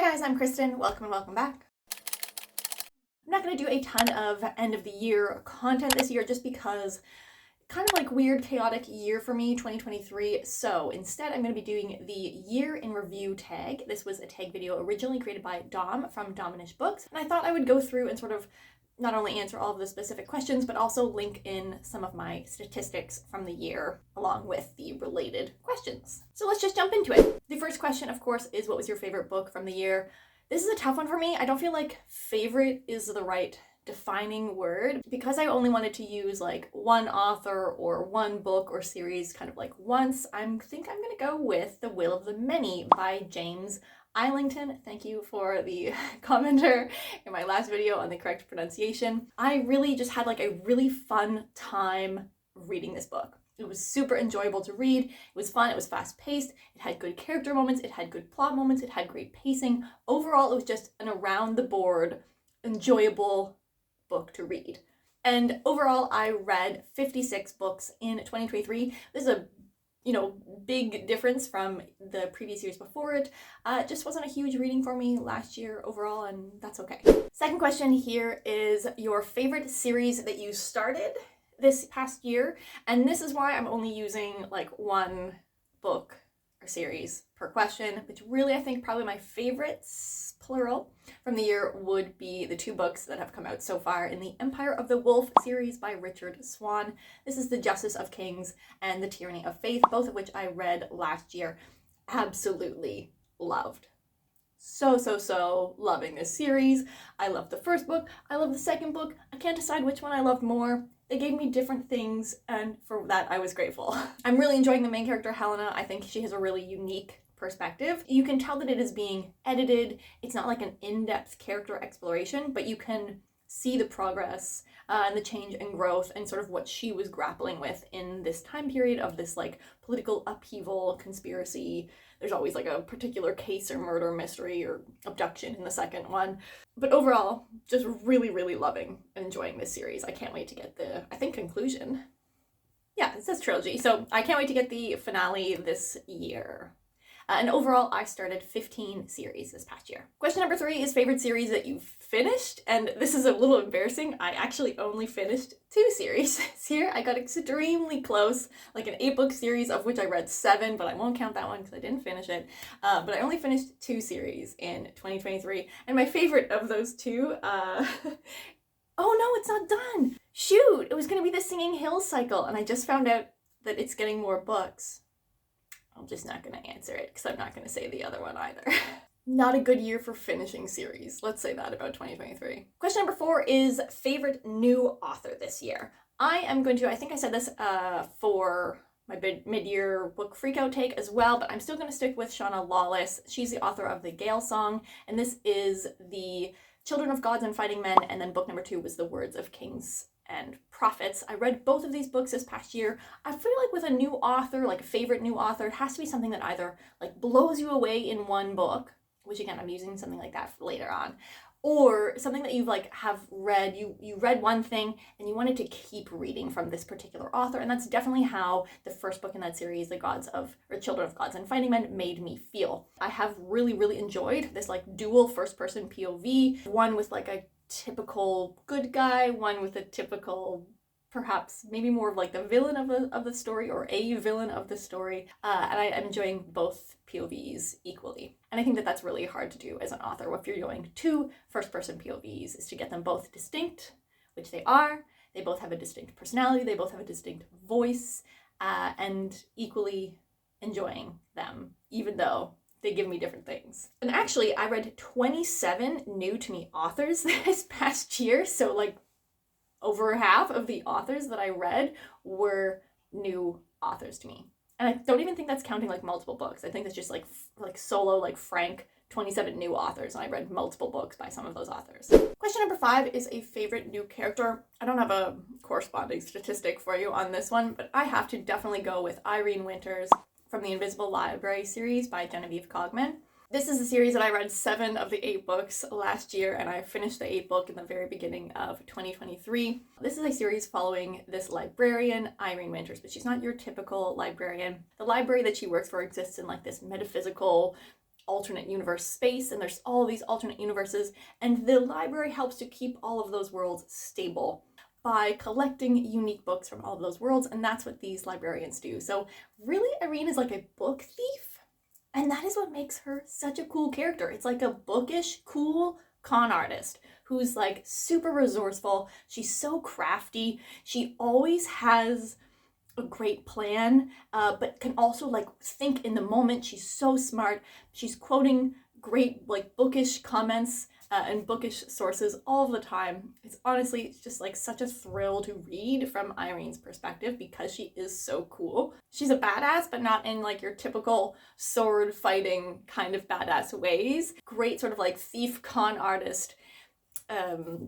Hi guys, I'm Kristen. Welcome and welcome back. I'm not going to do a ton of end of the year content this year just because kind of like weird, chaotic year for me, 2023. So instead, I'm going to be doing the year in review tag. This was a tag video originally created by Dom from Dominish Books. And I thought I would go through and sort of not only answer all of the specific questions, but also link in some of my statistics from the year along with the related questions. So let's just jump into it. The first question, of course, is what was your favorite book from the year? This is a tough one for me. I don't feel like favorite is the right defining word because I only wanted to use like one author or one book or series kind of like once. I think I'm going to go with The Will of the Many by James Islington. Thank you for the commenter in my last video on the correct pronunciation. I really just had like a really fun time reading this book. It was super enjoyable to read. It was fun. It was fast paced. It had good character moments. It had good plot moments. It had great pacing. Overall, it was just an around the board, enjoyable book to read. And overall, I read 56 books in 2023. This is a big difference from the previous years before it. It just wasn't a huge reading for me last year overall, and that's okay. Second question here is your favorite series that you started this past year, and this is why I'm only using like one book or series per question, which really I think probably my favorites, plural, from the year would be the two books that have come out so far in the Empire of the Wolf series by Richard Swan. This is The Justice of Kings and The Tyranny of Faith, both of which I read last year. Absolutely loved. So loving this series. I love the first book. I love the second book. I can't decide which one I loved more. They gave me different things, and for that I was grateful. I'm really enjoying the main character, Helena. I think she has a really unique perspective. You can tell that it is being edited. It's not like an in-depth character exploration, but you can see the progress and the change and growth and sort of what she was grappling with in this time period of this like political upheaval, conspiracy. There's always like a particular case or murder mystery or abduction in the second one. But overall, just really loving and enjoying this series. I can't wait to get the, I think, conclusion. Yeah, it says trilogy. So I can't wait to get the finale this year. And overall, I started 15 series this past year. Question number 3 is favorite series that you've finished. And this is a little embarrassing. I actually only finished 2 series this year. I got extremely close, like an 8-book series of which I read 7, but I won't count that one because I didn't finish it. But I only finished 2 series in 2023. And my favorite of those 2, oh no, it's not done. Shoot, it was going to be the Singing Hills cycle. And I just found out that it's getting more books. I'm just not going to answer it because I'm not going to say the other one either. Not a good year for finishing series. Let's say that about 2023. Question number 4 is favorite new author this year. I think I said this for my mid-year book freakout take as well, but I'm still going to stick with Shauna Lawless. She's the author of The Gale Song, and this is the Children of Gods and Fighting Men, and then book number 2 was The Words of Kings and Prophets. I read both of these books this past year. I feel like with a new author, like a favorite new author, it has to be something that either like blows you away in one book, which again, I'm using something like that for later on, or something that you've like have read, you read one thing and you wanted to keep reading from this particular author. And that's definitely how the first book in that series, Children of Gods and Fighting Men, made me feel. I have really enjoyed this like dual first person POV, one with like a typical good guy, one with a typical, perhaps maybe more of like the villain of the story or a villain of the story. And I'm enjoying both POVs equally. And I think that that's really hard to do as an author. If you're doing 2 first-person POVs, is to get them both distinct, which they are. They both have a distinct personality. They both have a distinct voice, and equally enjoying them, even though they give me different things. And actually, I read 27 new to me authors this past year. So like over half of the authors that I read were new authors to me. And I don't even think that's counting like multiple books. I think it's just like solo, like frank, 27 new authors. And I read multiple books by some of those authors. Question number 5 is a favorite new character. I don't have a corresponding statistic for you on this one, but I have to definitely go with Irene Winters from the Invisible Library series by Genevieve Cogman. This is a series that I read 7 of the 8 books last year, and I finished the 8th book in the very beginning of 2023. This is a series following this librarian, Irene Winters, but she's not your typical librarian. The library that she works for exists in like this metaphysical alternate universe space, and there's all these alternate universes, and the library helps to keep all of those worlds stable by collecting unique books from all of those worlds, and that's what these librarians do. So really, Irene is like a book thief, and that is what makes her such a cool character. It's like a bookish, cool con artist who's like super resourceful. She's so crafty. She always has a great plan, but can also like think in the moment. She's so smart. She's quoting great like bookish comments and bookish sources all the time. It's just like such a thrill to read from Irene's perspective because she is so cool. She's a badass, but not in like your typical sword fighting kind of badass ways. Great sort of like thief con artist,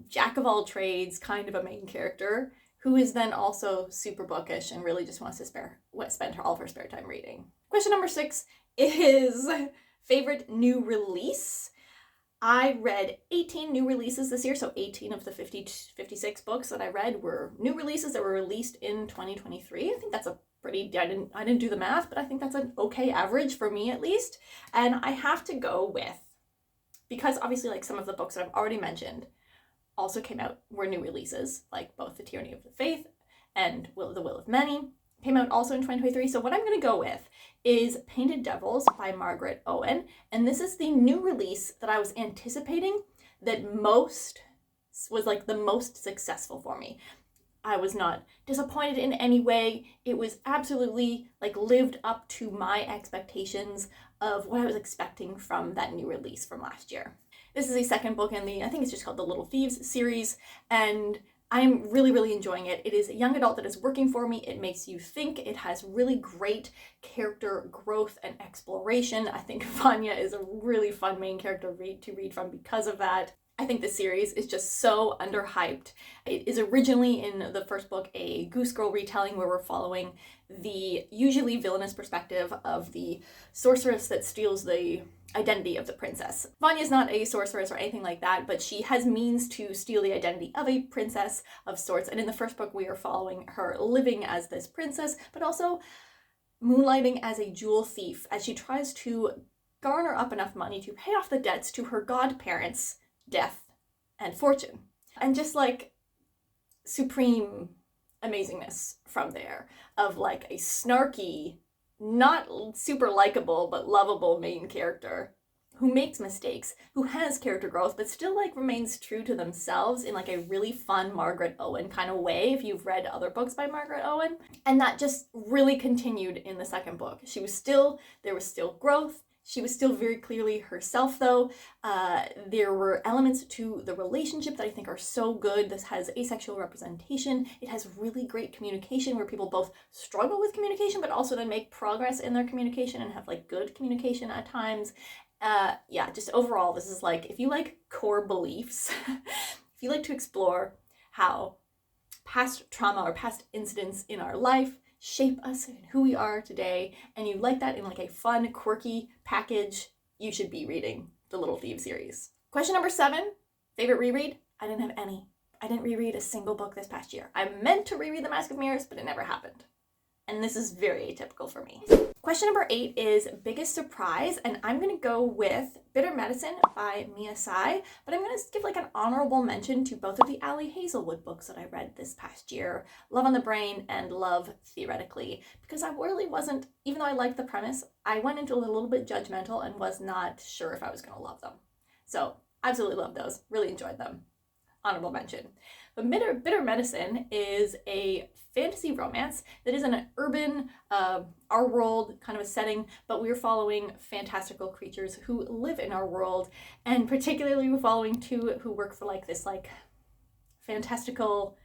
jack of all trades kind of a main character, who is then also super bookish and really just wants to spend all of her spare time reading. Question number 6 is favorite new release. I read 18 new releases this year, so 18 of the 56 books that I read were new releases that were released in 2023. I think that's a pretty, I didn't do the math, but I think that's an okay average for me at least. And I have to go with, because obviously like some of the books that I've already mentioned also came out, were new releases, like both The Tyranny of the Faith and The Will of Many came out also in 2023. So what I'm going to go with is Painted Devils by Margaret Owen. And this is the new release that I was anticipating that was like the most successful for me. I was not disappointed in any way. It was absolutely like lived up to my expectations of what I was expecting from that new release from last year. This is a second book in I think it's just called the Little Thieves series, and I'm really, really enjoying it. It is a young adult that is working for me. It makes you think. It has really great character growth and exploration. I think Vanya is a really fun main character to read from because of that. I think this series is just so underhyped. It is originally in the first book a Goose Girl retelling where we're following the usually villainous perspective of the sorceress that steals the identity of the princess. Vanya's not a sorceress or anything like that, but she has means to steal the identity of a princess of sorts. And in the first book, we are following her living as this princess, but also moonlighting as a jewel thief as she tries to garner up enough money to pay off the debts to her godparents' death and fortune. And just like supreme amazingness from there of like a snarky, not super likable but lovable main character who makes mistakes, who has character growth, but still like remains true to themselves in like a really fun Margaret Owen kind of way if you've read other books by Margaret Owen. And that just really continued in the second book. There was still growth. She was still very clearly herself, though. There were elements to the relationship that I think are so good. This has asexual representation. It has really great communication where people both struggle with communication, but also then make progress in their communication and have like good communication at times. Just overall, this is like, if you like core beliefs, if you like to explore how past trauma or past incidents in our life shape us and who we are today, and you like that in like a fun, quirky package, you should be reading the Little Thieves series. Question number 7, favorite reread? I didn't have any. I didn't reread a single book this past year. I meant to reread The Mask of Mirrors, but it never happened. And this is very atypical for me. Question number 8 is biggest surprise, and I'm going to go with Bitter Medicine by Mia Tsai, but I'm going to give like an honorable mention to both of the Ali Hazelwood books that I read this past year, Love on the Brain and Love Theoretically, because I really wasn't, even though I liked the premise, I went into it a little bit judgmental and was not sure if I was going to love them. So absolutely loved those, really enjoyed them. Honorable mention. But Bitter Medicine is a fantasy romance that is in an urban, our world kind of a setting, but we're following fantastical creatures who live in our world, and particularly we're following 2 who work for like this like fantastical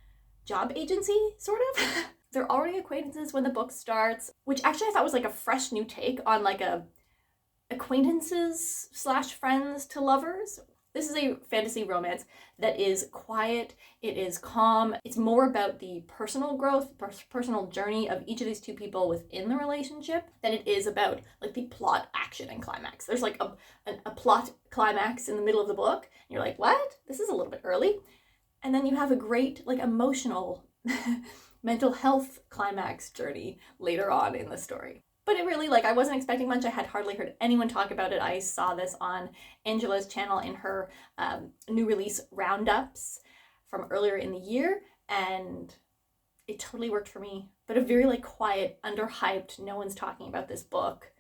job agency, sort of. They're already acquaintances when the book starts, which actually I thought was like a fresh new take on like a acquaintances / friends to lovers. This is a fantasy romance that is quiet, it is calm, it's more about the personal growth, personal journey of each of these 2 people within the relationship than it is about like the plot, action, and climax. There's like a plot climax in the middle of the book, and you're like, what? This is a little bit early. And then you have a great like emotional mental health climax journey later on in the story. But it really, like, I wasn't expecting much. I had hardly heard anyone talk about it. I saw this on Angela's channel in her new release roundups from earlier in the year, and it totally worked for me. But a very like quiet, underhyped, no one's talking about this book.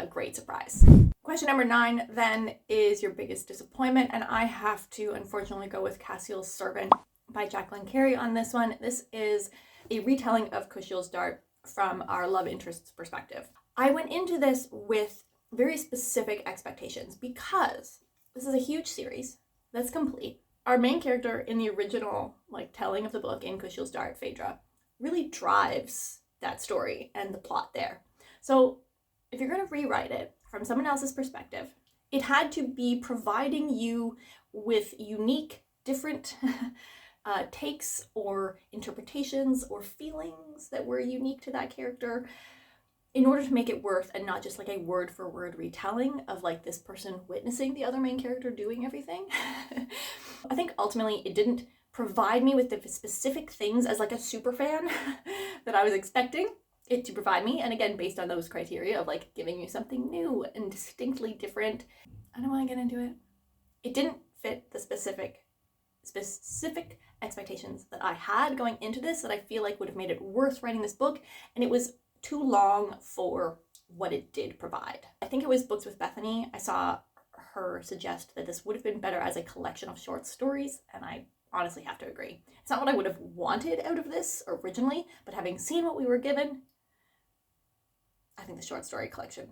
Great surprise. Question number 9 then is your biggest disappointment, and I have to unfortunately go with Cassiel's Servant by Jacqueline Carey on this one. This is a retelling of Kushiel's Dart from our love interest's perspective. I went into this with very specific expectations because this is a huge series that's complete. Our main character in the original like telling of the book in Kushiel's Dart, Phaedra, really drives that story and the plot there. So if you're going to rewrite it from someone else's perspective, it had to be providing you with unique, different takes or interpretations or feelings that were unique to that character in order to make it worth, and not just like a word for word retelling of like this person witnessing the other main character doing everything. I think ultimately it didn't provide me with the specific things as like a super fan that I was expecting it to provide me. And again, based on those criteria of like giving you something new and distinctly different, I don't want to get into it. It didn't fit the specific expectations that I had going into this that I feel like would have made it worth writing this book, and it was too long for what it did provide. I think it was Books with Bethany. I saw her suggest that this would have been better as a collection of short stories, and I honestly have to agree. It's not what I would have wanted out of this originally, but having seen what we were given, I think the short story collection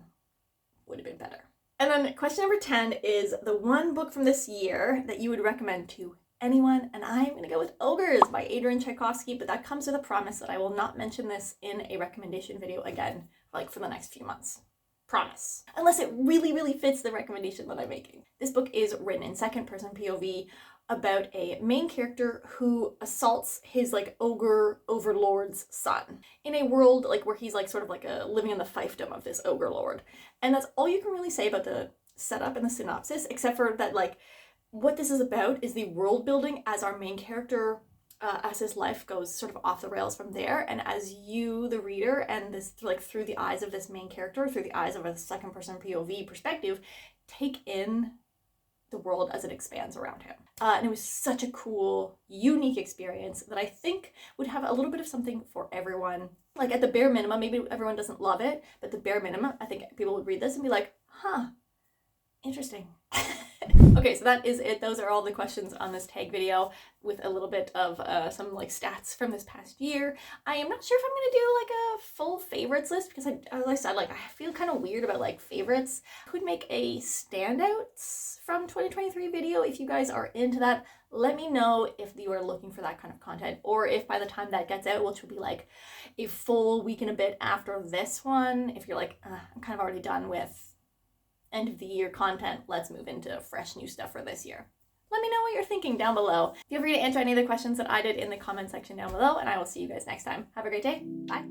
would have been better. And then question number 10 is the one book from this year that you would recommend to anyone, and I'm going to go with Ogres by Adrian Tchaikovsky, but that comes with a promise that I will not mention this in a recommendation video again, like for the next few months. Promise. Unless it really, really fits the recommendation that I'm making. This book is written in second person POV about a main character who assaults his like ogre overlord's son in a world like where he's like sort of like living in the fiefdom of this ogre lord. And that's all you can really say about the setup and the synopsis, except for that like what this is about is the world building as our main character, as his life goes sort of off the rails from there, and as you, the reader, and this like through the eyes of this main character, through the eyes of a second person POV perspective, take in the world as it expands around him. And it was such a cool, unique experience that I think would have a little bit of something for everyone. Like at the bare minimum, maybe everyone doesn't love it, but the bare minimum, I think people would read this and be like, huh, interesting. Okay, so that is it. Those are all the questions on this tag video with a little bit of some like stats from this past year. I am not sure if I'm going to do like a full favorites list because as I said, like I feel kind of weird about like favorites. I would make a standouts from 2023 video if you guys are into that. Let me know if you are looking for that kind of content, or if by the time that gets out, which will be like a full week and a bit after this one, if you're like, I'm kind of already done with end of the year content, let's move into fresh new stuff for this year. Let me know what you're thinking down below. Feel free to answer any of the questions that I did in the comment section down below, and I will see you guys next time. Have a great day. Bye.